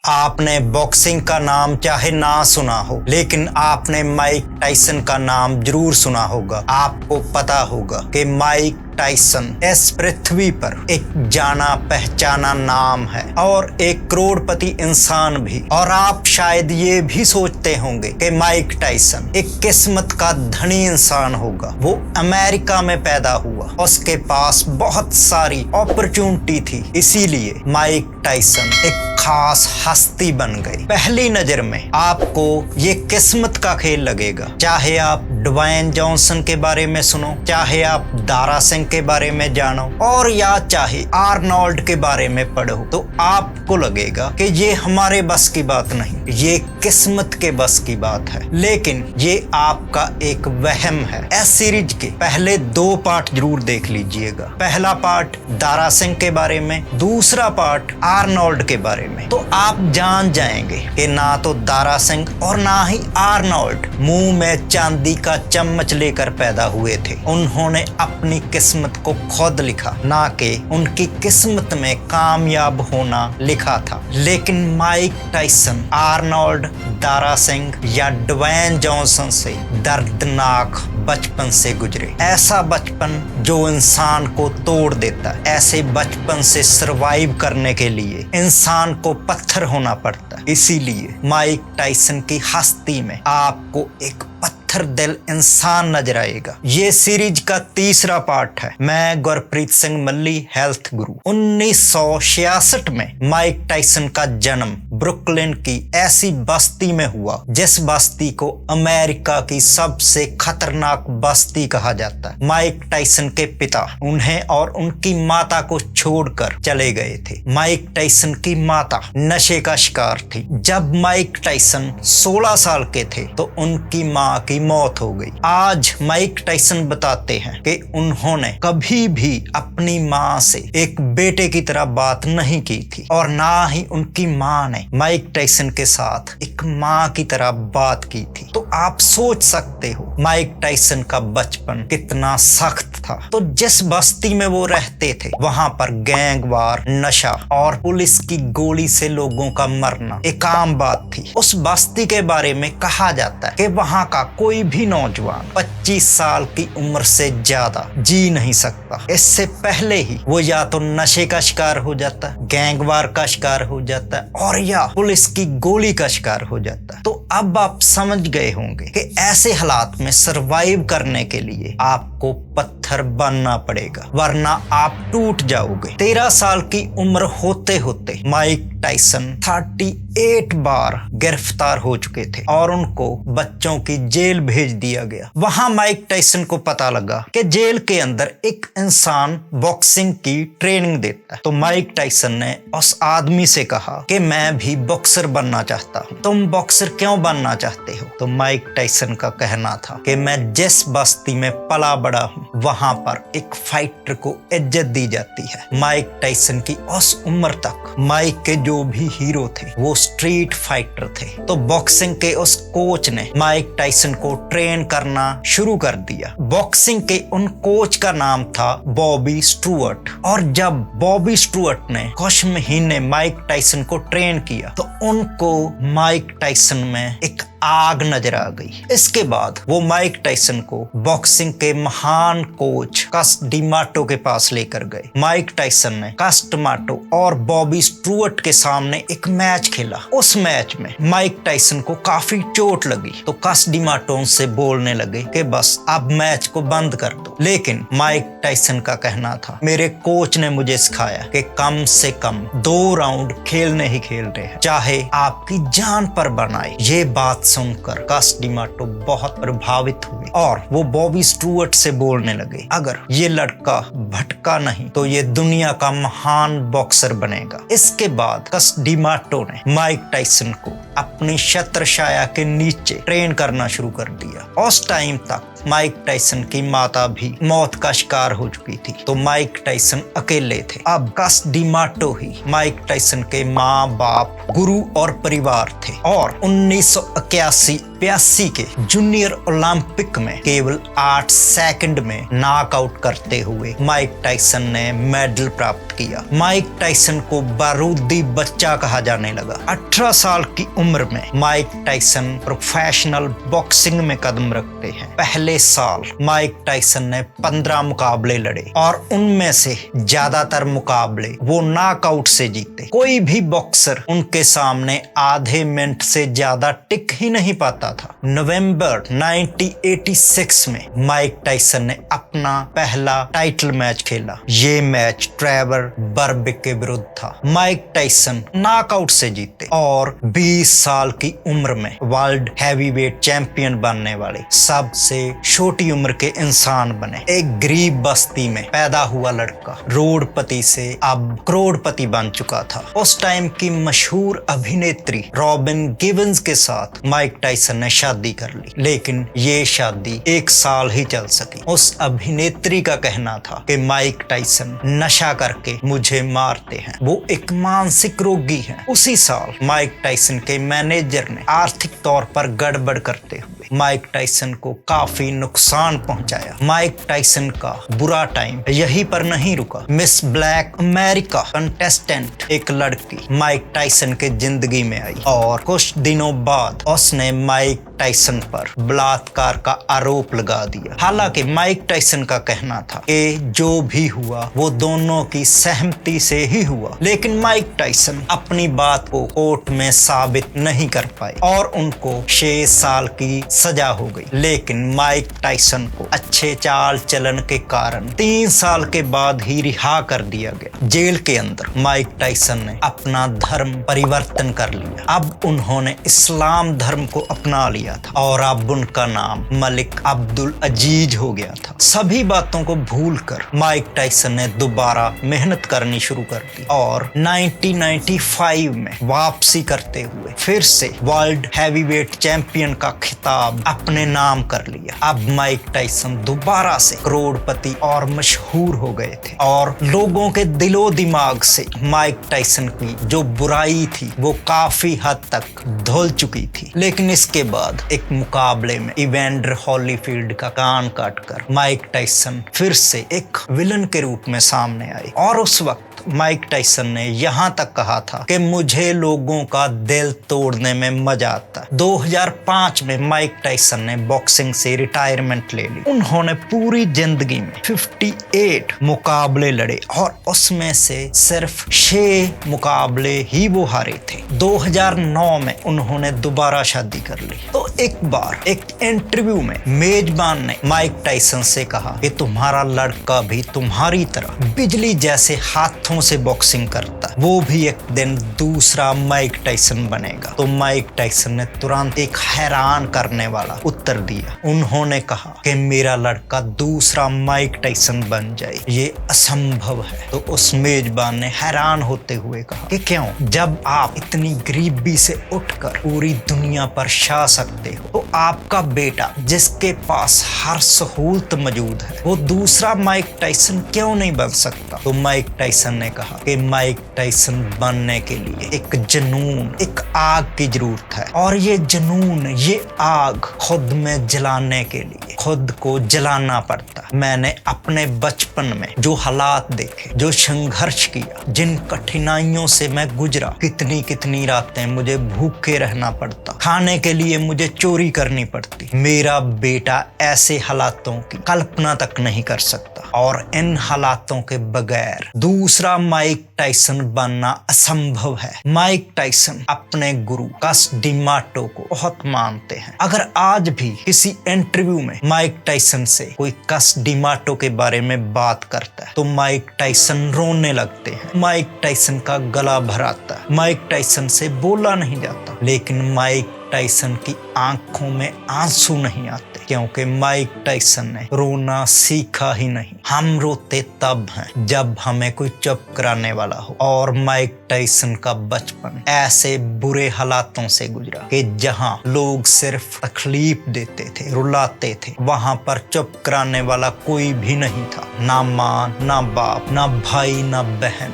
आपने बॉक्सिंग का नाम चाहे ना सुना हो, लेकिन आपने माइक टाइसन का नाम जरूर सुना होगा। आपको पता होगा कि माइक टाइसन इस पृथ्वी पर एक जाना पहचाना नाम है और एक करोड़पति इंसान भी। और आप शायद ये भी सोचते होंगे कि माइक टाइसन एक किस्मत का धनी इंसान होगा। वो अमेरिका में पैदा हुआ, उसके पास बहुत सारी अपॉर्चुनिटी थी, इसीलिए माइक टाइसन एक खास हस्ती बन गई। पहली नजर में आपको ये किस्मत का खेल लगेगा, चाहे आप ड्वेन जॉनसन के बारे में सुनो, चाहे आप दारा सिंह के बारे में जानो, और या चाहे आर्नोल्ड के बारे में पढ़ो, तो आपको लगेगा कि ये हमारे बस की बात नहीं, ये किस्मत के बस की बात है। लेकिन ये आपका एक वहम है। इस सीरीज के पहले 2 पार्ट जरूर देख लीजिएगा। पहला पार्ट दारा सिंह के बारे में, दूसरा पार्ट आर्नोल्ड के बारे में। तो आप जान जाएंगे कि ना तो दारा सिंह और ना ही आर्नोल्ड मुंह में चांदी का चम्मच लेकर पैदा हुए थे। उन्होंने अपनी किस्मत को खुद लिखा, ना कि उनकी किस्मत में कामयाब होना लिखा था। लेकिन Mike Tyson Arnold, Dara Singh या ड्वेन जॉनसन से दर्दनाक बचपन से गुजरे। ऐसा बचपन जो इंसान को तोड़ देता है। ऐसे बचपन से सरवाइव करने के लिए इंसान को पत्थर होना पड़ता है। इसीलिए माइक टाइसन की हस्ती में आपको एक पत्थर दिल इंसान नजर आएगा। ये सीरीज का तीसरा पार्ट है। मैं गुरप्रीत सिंह मल्ली, हेल्थ गुरु। 1966 में माइक टाइसन का जन्म ब्रुकलिन की ऐसी बस्ती में हुआ जिस बस्ती को अमेरिका की सबसे खतरनाक बस्ती कहा जाता है। माइक टाइसन के पिता उन्हें और उनकी माता को छोड़कर चले गए थे। माइक टाइसन की माता नशे का शिकार थी। जब माइक टाइसन 16 साल के थे तो उनकी मां की मौत हो गई। आज माइक टाइसन बताते हैं कि उन्होंने कभी भी अपनी मां से एक बेटे की तरह बात नहीं की थी और ना ही उनकी मां ने माइक टाइसन के साथ एक मां की तरह बात की थी। तो आप सोच सकते हो माइक टाइसन का बचपन कितना सख्त था। तो जिस बस्ती में वो रहते थे वहां पर गैंगवार, नशा और पुलिस की गोली से लोगों का मरना एक आम बात थी। उस बस्ती के बारे में कहा जाता है कि वहां का कोई भी नौजवान 25 साल की उम्र से ज्यादा जी नहीं सकता। इससे पहले ही वो या तो नशे का शिकार हो जाता है, गैंगवार का शिकार हो जाता है और या पुलिस की गोली का शिकार हो जाता है। तो अब आप समझ गए होंगे कि ऐसे हालात में सरवाइव करने के लिए आपको पत्थर बनना पड़ेगा, वरना आप टूट जाओगे। 13 साल की उम्र होते होते माइक टाइसन 38 बार गिरफ्तार हो चुके थे और उनको बच्चों की जेल भेज दिया गया। वहां माइक टाइसन को पता लगा कि जेल के अंदर एक इंसान बॉक्सिंग की ट्रेनिंग देता है। तो माइक टाइसन ने उस आदमी से कहा कि मैं भी बॉक्सर बनना चाहता हूँ। तुम बॉक्सर क्यों बनना चाहते हो? तो माइक टाइसन का कहना था कि मैं जिस बस्ती में पला बड़ा हूँ वहां पर एक फाइटर को इज्जत दी जाती है। माइक टाइसन की उस उम्र तक माइक के जो भी हीरो थे वो स्ट्रीट फाइटर थे। तो बॉक्सिंग के उस कोच ने माइक टाइसन को ट्रेन करना शुरू कर दिया। बॉक्सिंग के उन कोच का नाम था बॉबी स्टुअर्ट। और जब बॉबी स्टुअर्ट ने कुछ महीने माइक टाइसन को ट्रेन किया तो उनको माइक टाइसन में एक आग नजर आ गई। इसके बाद वो माइक टाइसन को बॉक्सिंग के महान कोच कस डिमाटो के पास लेकर गए। माइक टाइसन ने कस डिमाटो और बॉबी स्टुअर्ट के सामने एक मैच खेला। उस मैच में माइक टाइसन को काफी चोट लगी तो कस डिमाटो से बोलने लगे कि बस अब मैच को बंद कर दो। लेकिन माइक टाइसन का कहना था, मेरे कोच ने मुझे सिखाया कि कम से कम 2 राउंड खेलने ही खेलने हैं, चाहे आपकी जान पर बनाए। ये बात सुनकर कस डिमाटो बहुत प्रभावित हुए और वो बॉबी स्टुअर्ट से बोलने लगे, अगर ये लड़का भटका नहीं तो ये दुनिया का महान बॉक्सर बनेगा। इसके बाद कस डिमाटो ने माइक टाइसन को अपनी छत्रछाया के नीचे ट्रेन करना शुरू कर दिया। उस टाइम तक माइक टाइसन की माता भी मौत का शिकार हो चुकी थी तो माइक टाइसन अकेले थे। अब कस डिमाटो ही माइक टाइसन के माँ बाप, गुरु और परिवार थे। और 1981 1982 के जूनियर ओलंपिक में केवल 8 सेकंड में नॉकआउट करते हुए माइक टायसन ने मेडल प्राप्त किया। माइक टायसन को बारूदी बच्चा कहा जाने लगा। 18 साल की उम्र में माइक टायसन प्रोफेशनल बॉक्सिंग में कदम रखते हैं। पहले साल माइक टायसन ने 15 मुकाबले लड़े और उनमें से ज्यादातर मुकाबले वो नॉकआउट से जीते। कोई भी बॉक्सर उनके सामने आधे मिनट से ज्यादा टिक ही नहीं पाता था। नवंबर 1986 में माइक टायसन ने अपना पहला टाइटल मैच खेला। ये मैच ट्रेवर बर्बिक के विरुद्ध था। माइक टायसन नॉकआउट से जीते और 20 साल की उम्र में वर्ल्ड हैवीवेट चैंपियन बनने वाले सबसे छोटी उम्र के इंसान बने। एक गरीब बस्ती में पैदा हुआ लड़का रोडपति से अब करोड़पति बन चुका था। उस टाइम की मशहूर अभिनेत्री रॉबिन गिवंस के साथ माइक टायसन ने शादी कर ली, लेकिन ये शादी 1 साल ही चल सकी। उस अभिनेत्री का कहना था कि माइक टायसन नशा करके मुझे मारते हैं, वो एक मानसिक रोगी है। उसी साल माइक टायसन के मैनेजर ने आर्थिक तौर पर गड़बड़ करते हुए माइक टायसन को काफी नुकसान पहुंचाया। माइक टायसन का बुरा टाइम यहीं पर नहीं रुका। मिस ब्लैक अमेरिका कंटेस्टेंट एक लड़की माइक टायसन के जिंदगी में आई और कुछ दिनों बाद उसने माइक टायसन पर बलात्कार का आरोप लगा दिया। हालांकि माइक टायसन का कहना था कि जो भी हुआ वो दोनों की सहमति से ही हुआ, लेकिन माइक टायसन अपनी बात को कोर्ट में साबित नहीं कर पाए और उनको 6 साल की सजा हो गई। लेकिन माइक टायसन को अच्छे चाल चलन के कारण 3 साल के बाद ही रिहा कर दिया गया। जेल के अंदर माइक टायसन ने अपना धर्म परिवर्तन कर लिया। अब उन्होंने इस्लाम धर्म को अपना लिया था और अब उनका नाम मलिक अब्दुल अजीज हो गया था। सभी बातों को भूलकर माइक टायसन ने दोबारा मेहनत करनी शुरू कर दी और 1995 में वापसी करते हुए फिर से वर्ल्ड हैवीवेट चैंपियन का खिताब अपने नाम कर लिया। अब माइक टायसन दोबारा से करोड़पति और मशहूर हो गए थे और लोगों के दिलो दिमाग से माइक टायसन की जो बुराई थी वो काफी हद तक धुल चुकी थी। लेकिन इसके बाद एक मुकाबले में इवेंडर हॉलीफील्ड का कान काटकर माइक टायसन फिर से एक विलन के रूप में सामने आए और उस वक्त माइक टायसन ने यहाँ तक कहा था कि मुझे लोगों का दिल तोड़ने में मजा आता है। 2005 में माइक टायसन ने बॉक्सिंग से रिटायरमेंट ले ली। उन्होंने पूरी जिंदगी में 58 मुकाबले लड़े और उसमें से सिर्फ 6 मुकाबले ही वो हारे थे। 2009 में उन्होंने दोबारा शादी कर ली। तो एक बार एक इंटरव्यू में मेजबान ने माइक टायसन से कहा कि तुम्हारा लड़का भी तुम्हारी तरह बिजली जैसे हाथों से बॉक्सिंग करता है, वो भी एक दिन दूसरा माइक टायसन बनेगा। तो माइक टायसन ने तुरंत एक हैरान करने वाला उत्तर दिया। उन्होंने कहा कि मेरा लड़का दूसरा माइक टायसन बन जाए, ये असंभव है। तो उस मेजबान ने हैरान होते हुए कहा कि क्यों, जब आप इतनी गरीबी से उठकर पूरी दुनिया पर छा सकते हो तो आपका बेटा जिसके पास हर सहूलत मौजूद है वो दूसरा माइक टायसन क्यों नहीं बन सकता। तो माइक टायसन ने कहा कि माइक टायसन बनने के लिए एक जुनून, एक आग की जरूरत है और ये जुनून, ये आग खुद में जलाने के लिए खुद को जलाना पड़ता है। मैंने अपने बचपन में जो हालात देखे, जो संघर्ष किया, जिन कठिनाइयों से मैं गुजरा, कितनी कितनी रातें मुझे भूखे रहना पड़ता, खाने के लिए मुझे चोरी करनी पड़ती। मेरा बेटा ऐसे हालातों की कल्पना तक नहीं कर सकता और इन हालातों के बगैर दूसरा माइक टायसन बनना असंभव है। माइक टायसन अपने गुरु कस डिमाटो को बहुत मानते हैं। अगर आज भी किसी इंटरव्यू में माइक टायसन से कोई कस डिमाटो के बारे में बात करता है तो माइक टायसन रोने लगते हैं। माइक टायसन का गला भर आता है, माइक टायसन से बोला नहीं जाता, लेकिन माइक टायसन की आंखों में आंसू नहीं आते क्योंकि माइक टायसन ने रोना सीखा ही नहीं। हम रोते तब हैं जब हमें कोई चुप कराने वाला हो और माइक टायसन का बचपन ऐसे बुरे हालातों से गुजरा कि जहां लोग सिर्फ तकलीफ देते थे, रुलाते थे, वहां पर चुप कराने वाला कोई भी नहीं था। ना माँ, ना बाप, ना भाई, ना बहन,